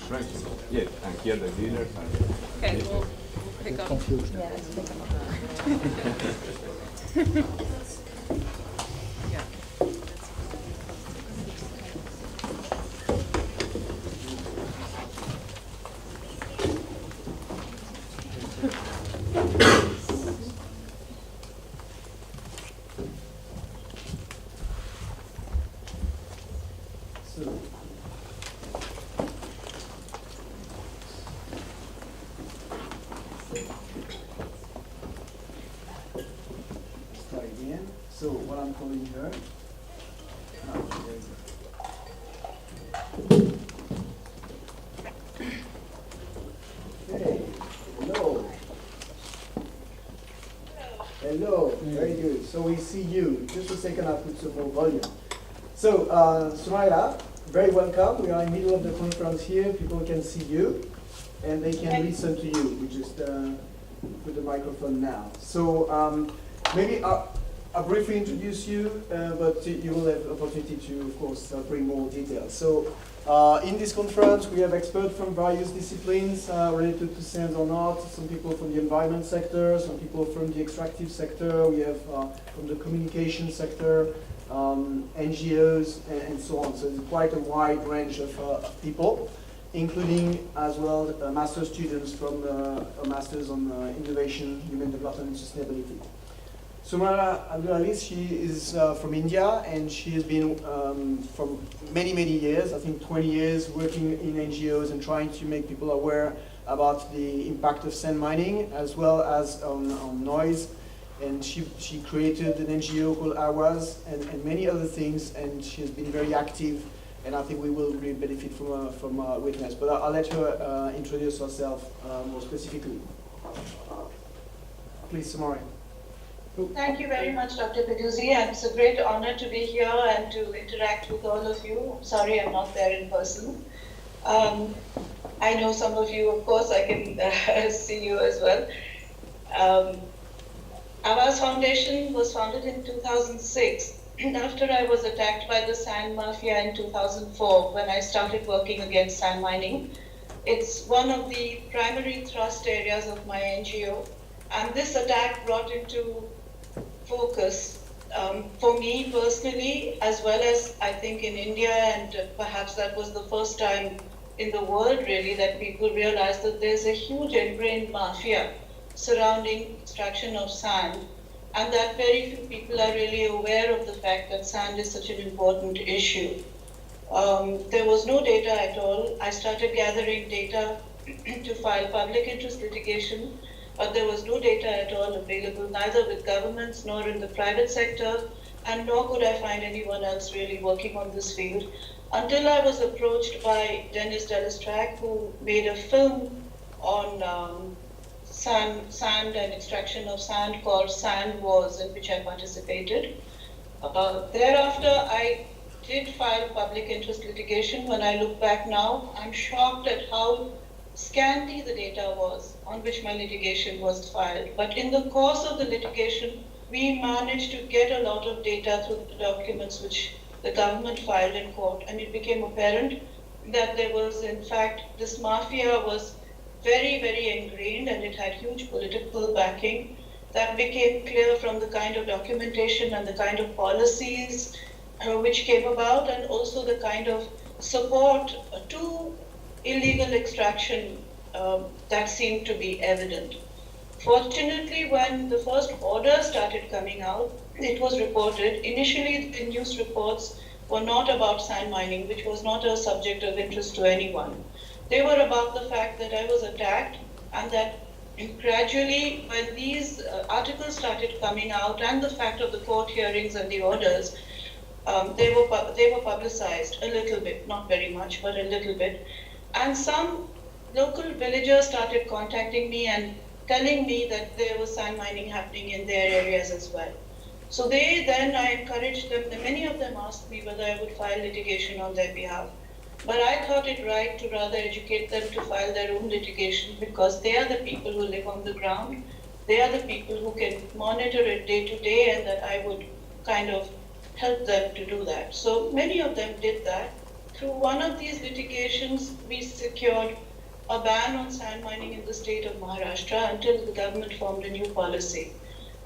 French. Yes, and here the dealers are. Okay, we'll pick up. Confusion. Yeah. Start again. So what I'm calling here. There you go. Okay. Hello. Hello. Very good. So we see you. Just a second, I'll put some more volume. So, Sumaira, very welcome. We are in the middle of the conference here. People can see you and they can listen to you. We just put the microphone now. So maybe I'll briefly introduce you, but you will have opportunity to, of course, bring more details. So in this conference, we have experts from various disciplines related to science or not. Some people from the environment sector, some people from the extractive sector. We have from the communication sector, NGOs, and so on. So it's quite a wide range of people, including as well master students from a master's on innovation, human development, and sustainability. Sumaira Abdulali, she is from India, and she has been from many years, I think 20 years, working in NGOs and trying to make people aware about the impact of sand mining as well as on noise. And she created an NGO called Awas and many other things, and she has been very active, and I think we will really benefit from her witness. But I'll let her introduce herself more specifically. Please, Sumaira. Thank you very much, Dr. Peduzzi, and it's a great honor to be here and to interact with all of you. I'm sorry I'm not there in person. I know some of you, of course, I can see you as well. Awas Foundation was founded in 2006 after I was attacked by the sand mafia in 2004 when I started working against sand mining. It's one of the primary thrust areas of my NGO, and this attack brought into focus for me personally, as well as I think in India, and perhaps that was the first time in the world really that people realized that there's a huge ingrained mafia surrounding extraction of sand, and that very few people are really aware of the fact that sand is such an important issue. There was no data at all. I started gathering data to file public interest litigation, but there was no data at all available, neither with governments nor in the private sector, and nor could I find anyone else really working on this field, until I was approached by Dennis Delestrac, who made a film on sand and extraction of sand called Sand Wars, in which I participated. Thereafter, I did file public interest litigation. When I look back now, I'm shocked at how scanty the data was on which my litigation was filed. But in the course of the litigation, we managed to get a lot of data through the documents which the government filed in court, and it became apparent that there was, in fact, this mafia was very ingrained, and it had huge political backing. That became clear from the kind of documentation and the kind of policies which came about, and also the kind of support to illegal extraction that seemed to be evident. Fortunately, when the first order started coming out, it was reported, initially the news reports were not about sand mining, which was not a subject of interest to anyone. They were about the fact that I was attacked, and that gradually when these articles started coming out and the fact of the court hearings and the orders, they were publicized a little bit, not very much, but a little bit. And some local villagers started contacting me and telling me that there was sand mining happening in their areas as well. So I encouraged them, many of them asked me whether I would file litigation on their behalf. But I thought it right to rather educate them to file their own litigation, because they are the people who live on the ground. They are the people who can monitor it day to day, and that I would kind of help them to do that. So many of them did that. Through one of these litigations, we secured a ban on sand mining in the state of Maharashtra until the government formed a new policy.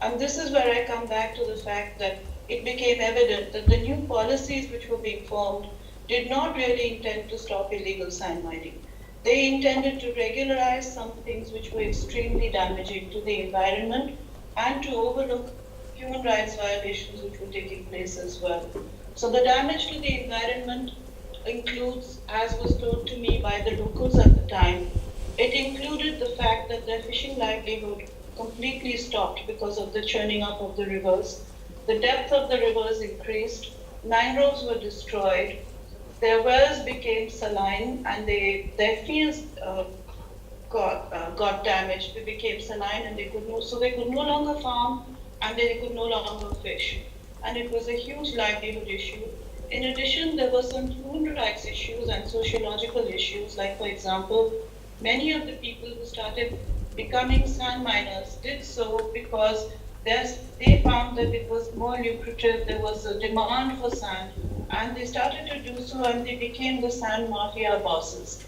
And this is where I come back to the fact that it became evident that the new policies which were being formed did not really intend to stop illegal sand mining. They intended to regularize some things which were extremely damaging to the environment and to overlook human rights violations which were taking place as well. So the damage to the environment includes, as was told to me by the locals at the time, it included the fact that their fishing livelihood completely stopped because of the churning up of the rivers. The depth of the rivers increased, mangroves were destroyed, their wells became saline, and their fields got damaged. They became saline, and they could no longer farm, and they could no longer fish. And it was a huge livelihood issue. In addition, there were some human rights issues and sociological issues, like, for example, many of the people who started becoming sand miners did so because they found that it was more lucrative, there was a demand for sand, and they started to do so, and they became the sand mafia bosses.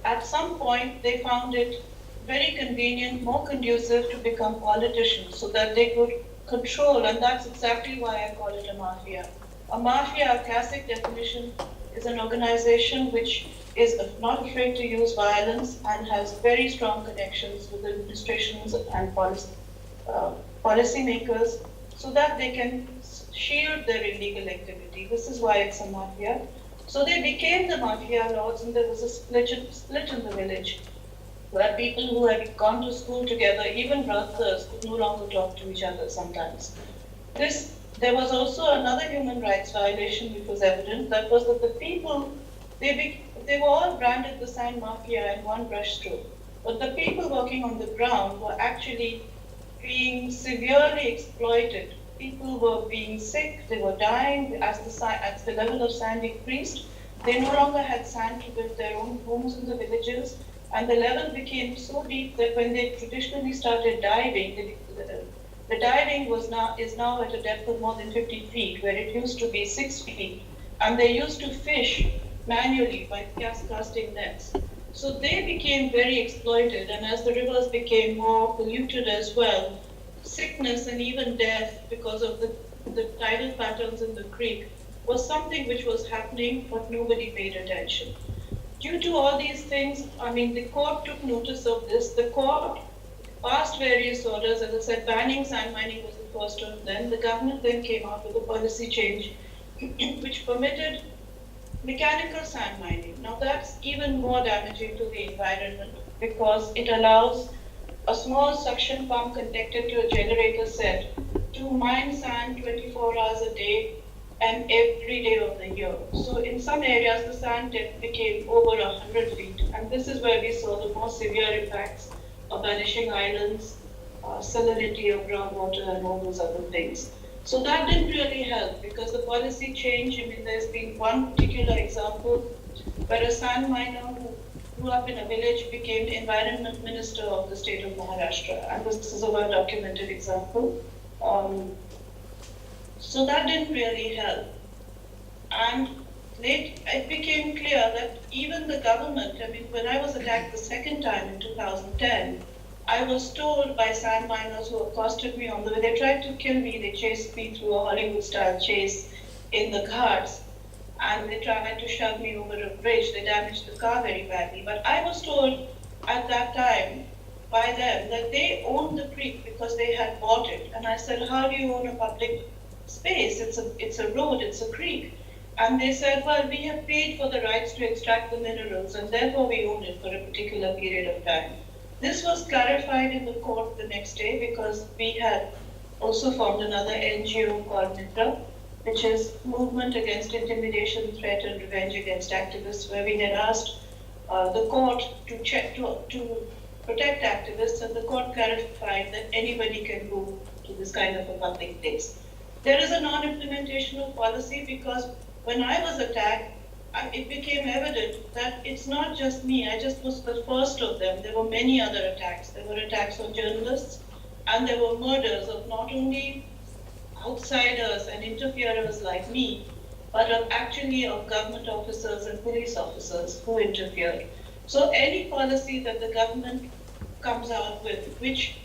At some point, they found it very convenient, more conducive to become politicians so that they could control, and that's exactly why I call it a mafia. A mafia, a classic definition, is an organization which is not afraid to use violence and has very strong connections with administrations and policymakers so that they can shield their illegal activity. This is why it's a mafia. So they became the mafia lords, and there was a split in the village where people who had gone to school together, even brothers, could no longer talk to each other sometimes. There was also another human rights violation which was evident. That was that the people, they were all branded the sand mafia in one brushstroke. But the people working on the ground were actually being severely exploited. People were being sick, they were dying as the level of sand increased. They no longer had sand to build their own homes in the villages, and the level became so deep that when they traditionally started diving, the diving is now at a depth of more than 50 feet, where it used to be 6 feet, and they used to fish manually by casting nets. So they became very exploited, and as the rivers became more polluted as well, sickness and even death because of the tidal patterns in the creek was something which was happening, but nobody paid attention. Due to all these things, the court took notice of this. The court passed various orders. As I said, banning sand mining was the first of them. The government then came out with a policy change which permitted mechanical sand mining. Now that's even more damaging to the environment because it allows a small suction pump connected to a generator set to mine sand 24 hours a day and every day of the year. So in some areas, the sand depth became over 100 feet. And this is where we saw the more severe impacts of vanishing islands, salinity of groundwater, and all those other things. So that didn't really help because the policy change, there's been one particular example where a sand miner who grew up in a village became the environment minister of the state of Maharashtra. And this is a well-documented example. So that didn't really help. And it became clear that even the government, when I was attacked the second time in 2010, I was told by sand miners who accosted me on the way, they tried to kill me, they chased me through a Hollywood-style chase in the ghats, and they tried to shove me over a bridge, they damaged the car very badly. But I was told at that time by them that they owned the creek because they had bought it. And I said, how do you own a public space? It's a road, it's a creek. And they said, well, we have paid for the rights to extract the minerals, and therefore we own it for a particular period of time. This was clarified in the court the next day because we had also formed another NGO called MITRA, which is Movement Against Intimidation, Threat and Revenge Against Activists, where we had asked the court to protect activists, and the court clarified that anybody can go to this kind of a public place. There is a non-implementation of policy because when I was attacked, it became evident that it's not just me. I just was the first of them. There were many other attacks. There were attacks on journalists, and there were murders of not only outsiders and interferers like me, but actually of government officers and police officers who interfered. So any policy that the government comes out with, which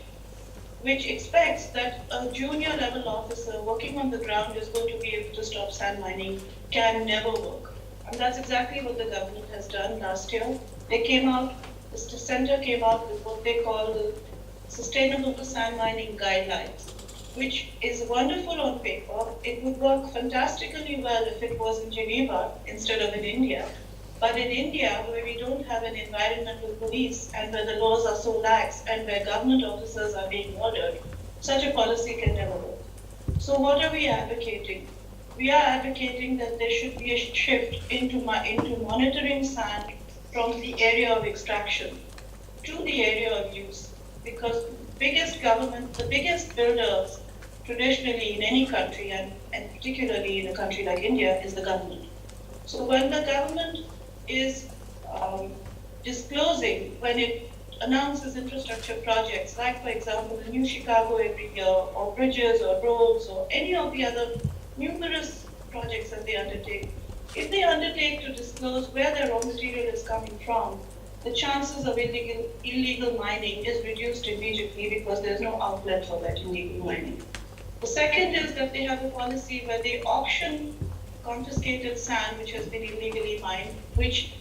expects that a junior level officer working on the ground is going to be able to stop sand mining, can never work. And that's exactly what the government has done last year. They came out, the center came out with what they call the Sustainable Sand Mining Guidelines, which is wonderful on paper. It would work fantastically well if it was in Geneva instead of in India. But in India, where we don't have an environmental police and where the laws are so lax and where government officers are being murdered, such a policy can never work. So what are we advocating? We are advocating that there should be a shift into monitoring sand from the area of extraction to the area of use. Because the biggest builders traditionally in any country, and particularly in a country like India, is the government. So when the government is disclosing, when it announces infrastructure projects, like for example the new Chicago every year, or bridges or roads or any of the other numerous projects that they undertake, if they undertake to disclose where their raw material is coming from, the chances of illegal mining is reduced immediately because there's no outlet for that illegal mining. The second is that they have a policy where they auction confiscated sand which has been illegally mined, which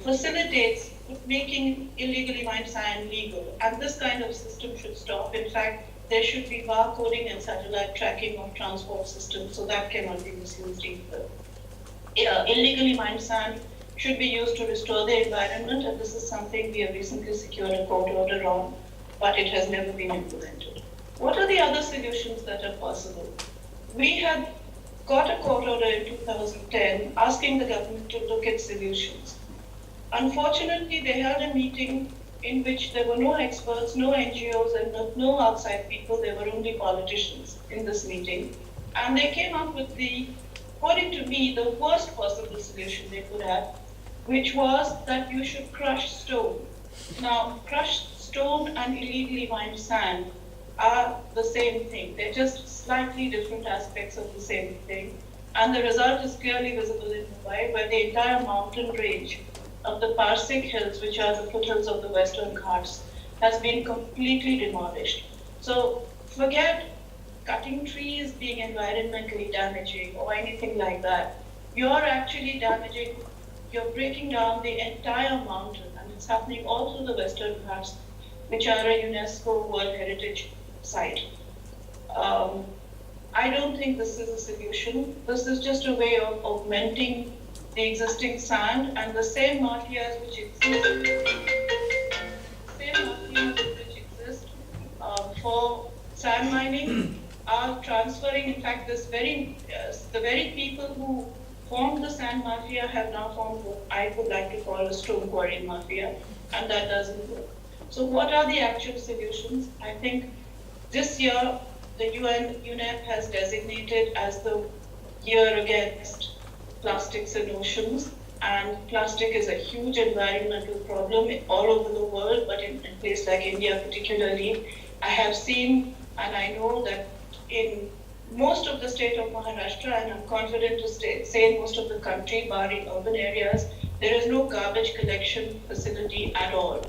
facilitates making illegally mined sand legal. And this kind of system should stop. In fact, there should be barcoding and satellite tracking of transport systems, so that cannot be misused either. Illegally mined sand should be used to restore the environment, and this is something we have recently secured a court order on, but it has never been implemented. What are the other solutions that are possible? We had got a court order in 2010 asking the government to look at solutions. Unfortunately, they held a meeting in which there were no experts, no NGOs, and no outside people. There were only politicians in this meeting. And they came up with according to me, the worst possible solution they could have, which was that you should crush stone. Now, crushed stone and illegally mined sand are the same thing. They're just slightly different aspects of the same thing. And the result is clearly visible in Mumbai, where the entire mountain range of the Parsik Hills, which are the foothills of the Western Ghats, has been completely demolished. So forget cutting trees being environmentally damaging or anything like that. You're actually you're breaking down the entire mountain, and it's happening all through the Western Ghats, which are a UNESCO World Heritage Site. I don't think this is a solution. This is just a way of augmenting the existing sand, and the same mafias which exist for sand mining are transferring. In fact, the very people who formed the sand mafia have now formed what I would like to call a stone quarry mafia, and that doesn't work. So what are the actual solutions? I think this year the UNEP has designated as the year against plastics in oceans, and plastic is a huge environmental problem all over the world, but in a place like India particularly. I have seen and I know that in most of the state of Maharashtra, and I'm confident to say in most of the country, barring urban areas, there is no garbage collection facility at all.